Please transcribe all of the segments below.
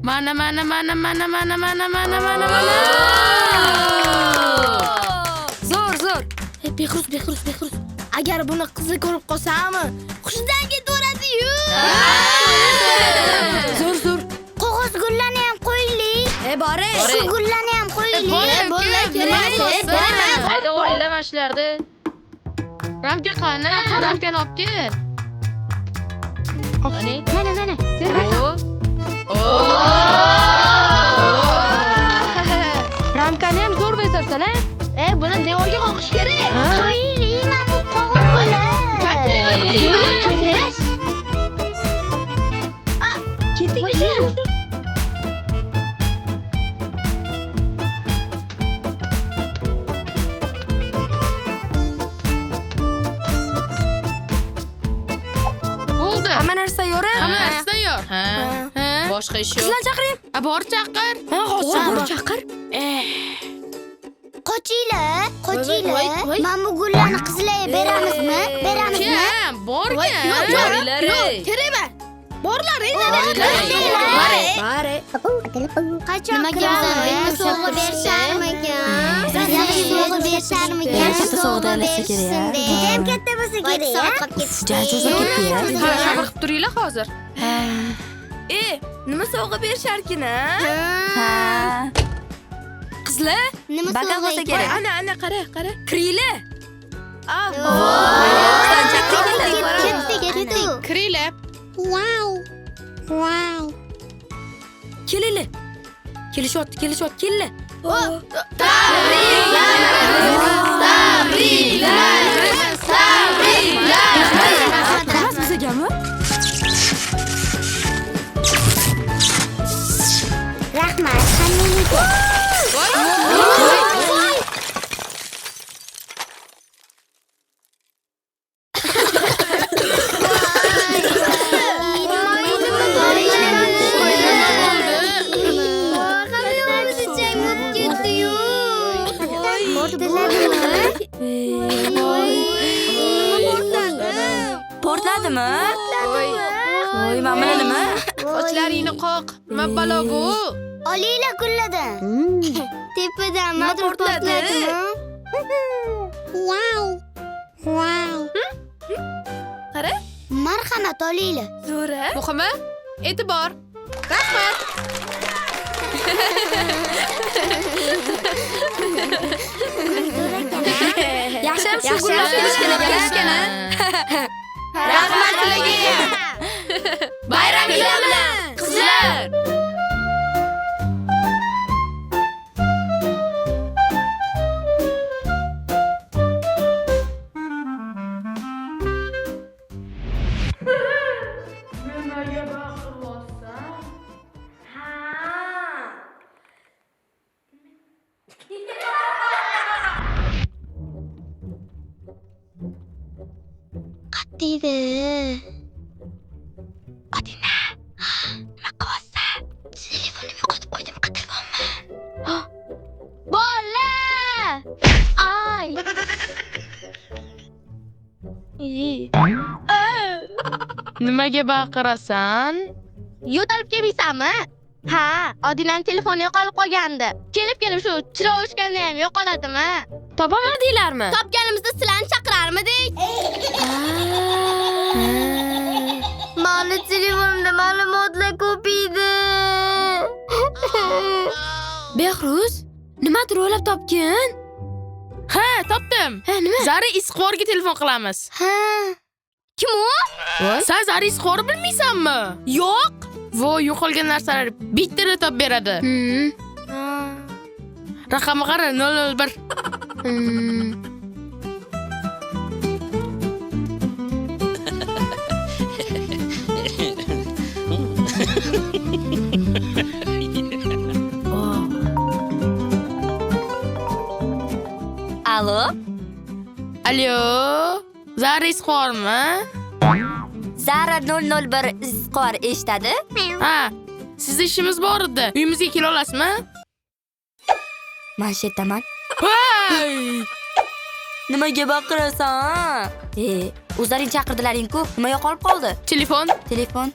Mana. Zo'r. Behruz. Agar buni qizi ko'rib qolsami, hushidan ketaveradi-yu. Zo'r. Qog'oz gullarni ham qo'yaylik. Bore. Shu gullarni ham qo'yaylik. Hayda, o'ylama shularni. Ramka qani? Ramkani olib kel. Mana. Ramkani ham zo'r bezabsan-a? Buni devorga qoqish kerak. Qo'yaylik, mana bu qog'oz gullar. Keting. Bo'ldi. Hamma narsa yo'q. Hamma narsa tayyor. Ha. Boshqa ish yo'q. Qizlar chaqiring. Bor chaqir. Hozir chaqir. Qochinglar. Voy. Mana bu gullarni qizlarga beramizmi? Kim? Borgan. Yo'q. Kerakmi? Borlar, Bore. Qachon kiramiz? Sovg'a berisharmikan? Sovg'a berisharmikan? Sovg'a bersa kerak. Juda ham katta bo'lsa kerak. Jajo'za ketdi-ya. Sabr qilib turinglar hozir. Nima sovg'a berisharkin, ha? Qizlar, Nima bakal sovg'a bo'lsa kerak. Ana, qara. Kiriylar. Ketdik. Kiringlar. Wow. Kelinglar. Kelishyapti, kelinglar. Qog'oz bizagami? Rahmat, hammangizga. Portladimi? Voy, mana nima? Sochlaringni qoq. Nima balo bu? Olinglar gulladan. Tepadan motor portladimi? Wow. Qara. Marhamat olinglar. Zo'ra. Muhimi, e'tibor. Rahmat. Yaxshiyam shu gullar kelishgan. Rahmat sizlarga. Bayramingiz bilan, qizlar. Nimaga baqiryapsan? Deydi. Odina, nima qilyapsan? Telefonimni yo'qotib qo'ydim, qidirvoman. Bola! Ay! Nimaga baqirasan? Yo'talib kelmaysanmi? Ha, Odinaning telefoni yo'qolib qolgandi. Kelib shu chiroq o'chganda ham yo'qoladimi? Topamadinglarmi? Topganimizda sizlarni chaqirarmidik? Mani telefonimda ma'lumotlar ko'p edi. Behruz, nimadir o'ylab topgin? Ha, topdim. Nima? Zari Isqorga telefon qilamiz. Ha. Kim u? Sen Zari Isqorni bilmaysanmi? Yo'q. Voy, yo'qolgan narsalar bittada topib beradi. Raqamni qara, 001. Alo? Alo, Zari Isqormi? Zara 001 Isqor eshitadi? Ha, sizda ishimiz bor edi. Uyimizga kela olasizmi? Men shu yerdaman. Voy! Nimaga baqirasan? O'zlaring chaqirdilaring-ku. Nima yo'qolib qoldi? Telefon. Telefon.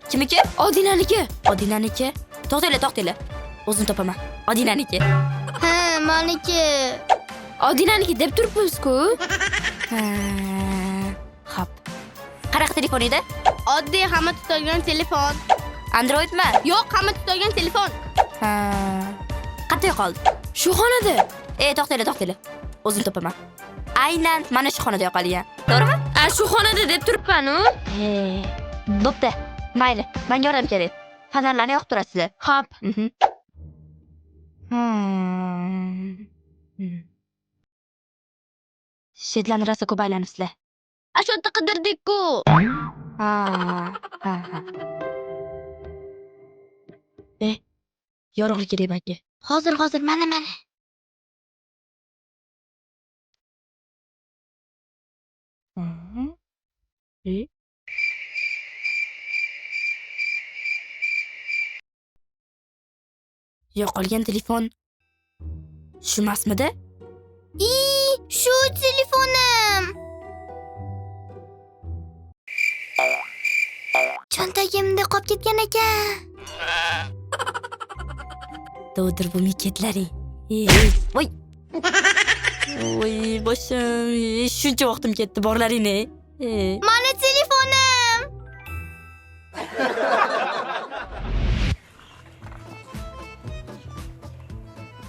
Kimniki? Odinaniki. Odinaniki. To'xtanglar. O'zim topaman. Odinaniki. Ha, meniki. Odinaniki deb turibmiz-ku. Xo'p. Qanaqa telefon edi? Oddiy hamma tutadigan telefon. Androidmi? Yo'q, hamma tutadigan telefon. Qayerda qoldi? Shu xonada. To'xtanglar. O'zim topaman. Aynan mana shu xonada yo'qolgan. To'g'rimi? Shu xonada deb turibman-ku. Bo'pti. Mayli, menga yordam kerak. Fonarlarni yoqtirasizlar. Xo'p. Shedlarni rosa ko'p aylanibsizlar. Shu yerda qidirdik-ku. Yorug'lik kerak balki. Hozir mana. Yo'qolgan telefon shumasmidi? Shu telefonim. Cho'ntagimda qolib ketgan ekan. Do'dir bu miketlaring. Voy. Voy, boshim. Shuncha vaqtim ketdi borlaringni. Mana telefonim.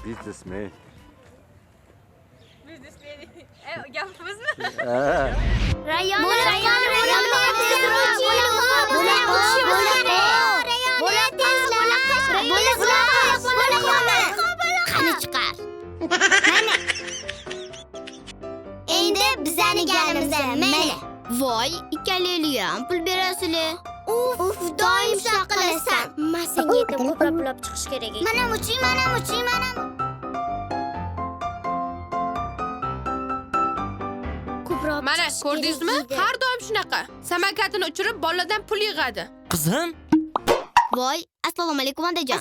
Businessman. Rayon. Qani chiqar. Mana. Endi bizani ganimizda mana. Voy, ikkalanglar ham pul berasizlar. Uf, doim shunaqa qilasan. Masaga yetib ko'proq chiqish kerak. Mana muching. Mana ko'rdingizmi? Har doim shunaqa. Samakatini uchirib boladan pul yig'adi. Qizim, Voy, assalomu alaykum onajon.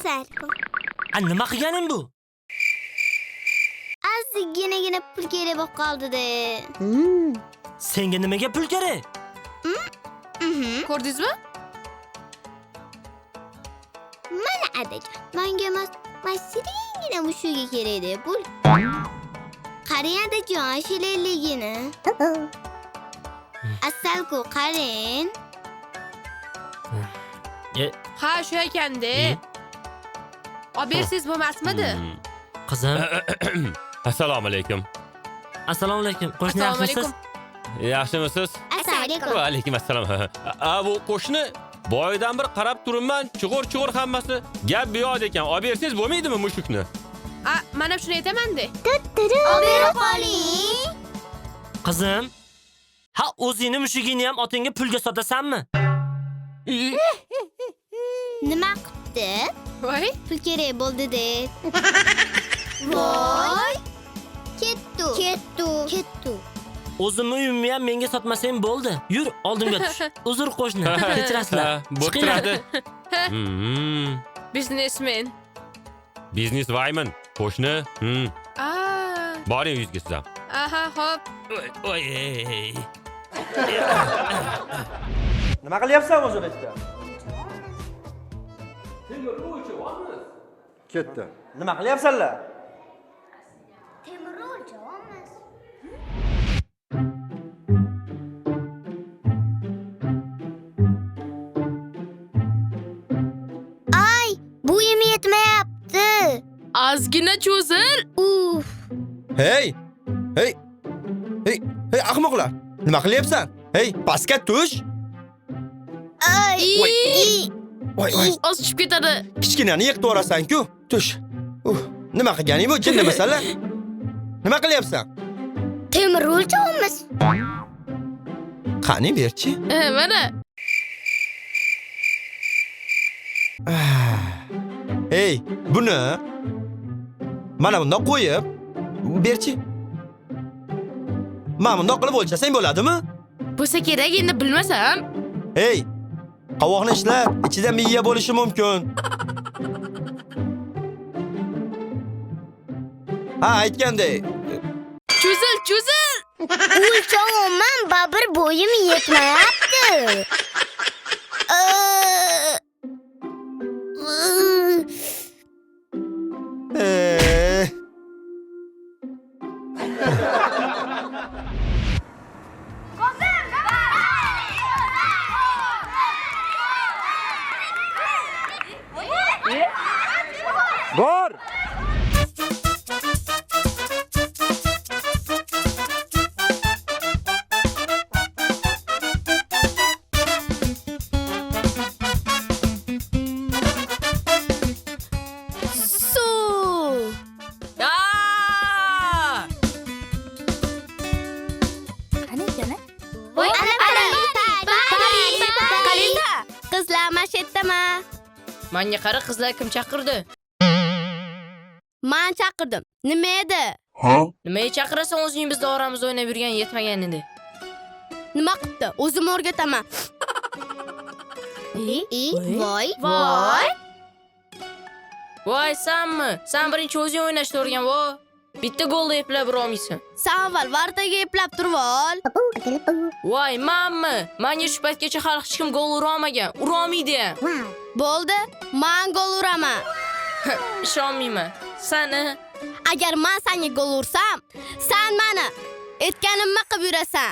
nima qilganing bu? Ozginagina pul kerak bo'lib qoldi-da. Senga nimaga pul kerak? Ko'rdingizmi? Mana adajon. Menga emas, masirigina mushuga kerak-da pul. Qarang adajon, shilinligini. Asal-ku qarang. Ha, shu ekanda. Olib bersiz bo'lmasmidi? Qizim, Assalomu alaykum. assalomu alaykum. Qo'shni Assalomu yaxshimisiz? alaykum. Yaxshimisiz? Assalomu alaykum. Va alaykum assalom. Bu qo'shni boydan bir qarab turibman, chug'ur hammasi. Gap bu yoqda ekan. Olib bersangiz bo'lmaydimi mushukni? Mana shuni aytaman-da. Olib berib qoling. Qizim, o'zingni mushugingni ham otingga pulga sotasanmi? Nima qilibdi? Voy. Pul kerak bo'ldi-da. Voy. Ketdi. O'zimni uyimni ham menga sotmasang bo'ldi. Yur, oldimga tush. Uzr qo'shni. Kechirasizlar. Bo'p turadi. Biznesmen. Biznes vayman. Qo'shni. Boring yuzga sizam. Aha, xo'p. Voy. Nima qilyapsan o'zi bu yerda? Ketdi. Nima qilyapsanlar? Bo'yim yetmayapti. Ozgina cho'zil. Uf. Hey, ahmoqlar. Nima qilyapsan? Hey, pastga tush. Voy. Oz tushib ketadi. Kichkinani yiqitib yuborasan-ku. Tush. Nima qilganing bu? Jin nemasanlar? Nima qilyapsan? Temir o'lchovimiz. Qani berchi? Mana. Hey, buni mana bundoq qo'yib berchi. Mana bundoq qilib o'lchasang bo'ladimi? Bo'lsa kerak, endi bilmasam. Hey, qovoqni ishlat, ichida miya bo'lishi mumkin. Ha, aytgandek. Cho'zing. cho'zil. O'lchovman, babir bo'yim yetmayapti. Bor! Suv. Qani ekani? Voy, Qalida. Qizlar mashetdami? Menga qara, qizlar kim chaqirdi? Men chaqirdim. Nima edi? Nimaga chaqirasan, o'zing bizda oramizda o'ynab yurgan yetmagan edi. Nima qildi? O'zim o'rgataman. Voy. Voy. Voy sanmi? Sen birinchi o'zing o'ynashni o'rgan, vo. Bitta golni eplab urolmaysan. Sen avval vartaga eplab turib ol. Voy, menmi? Menga shu paytgacha hali hech kim gol ura olmagan. Ura olmaydi ham. Bo'ldi, men gol uraman. Ishonmayman. Sani Agar men senga gol ursam, sen meni aytganimni qilib yurasan.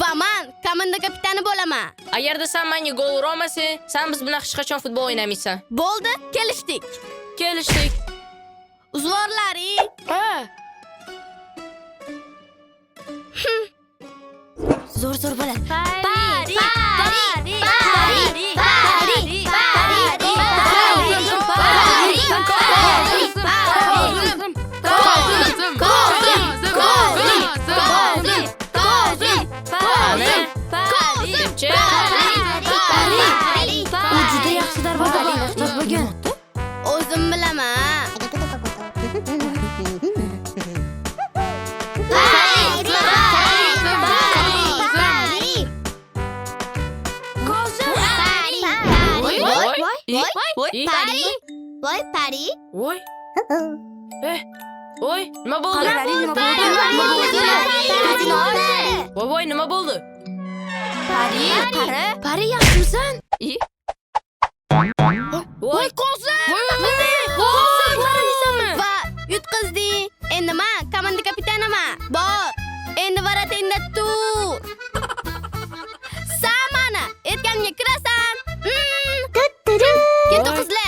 Va men komanda kapitani bo'laman. agarda sen menga gol ura olmasang, sen biz bilan hech qachon futbol o'ynamaysan. Bo'ldi, kelishdik. Kelishdik. Uzvorlaring. Zo'r bo'ladi. Pari. U juda yaxshi darvozabon ustoz bo'lgan. O'zim bilaman. Voy, Pari. Voy. Voy, nima bo'ldi? Qaralaring nima bo'ldi? Voy, nima bo'ldi? Pari yaxshimisan? Voy, qo'zim. Va yutqizding. Endi men komanda kapitaniman. Bor. Endi varatenda tur. Sen meni aytganimga kirasan. Ketdi qizlar.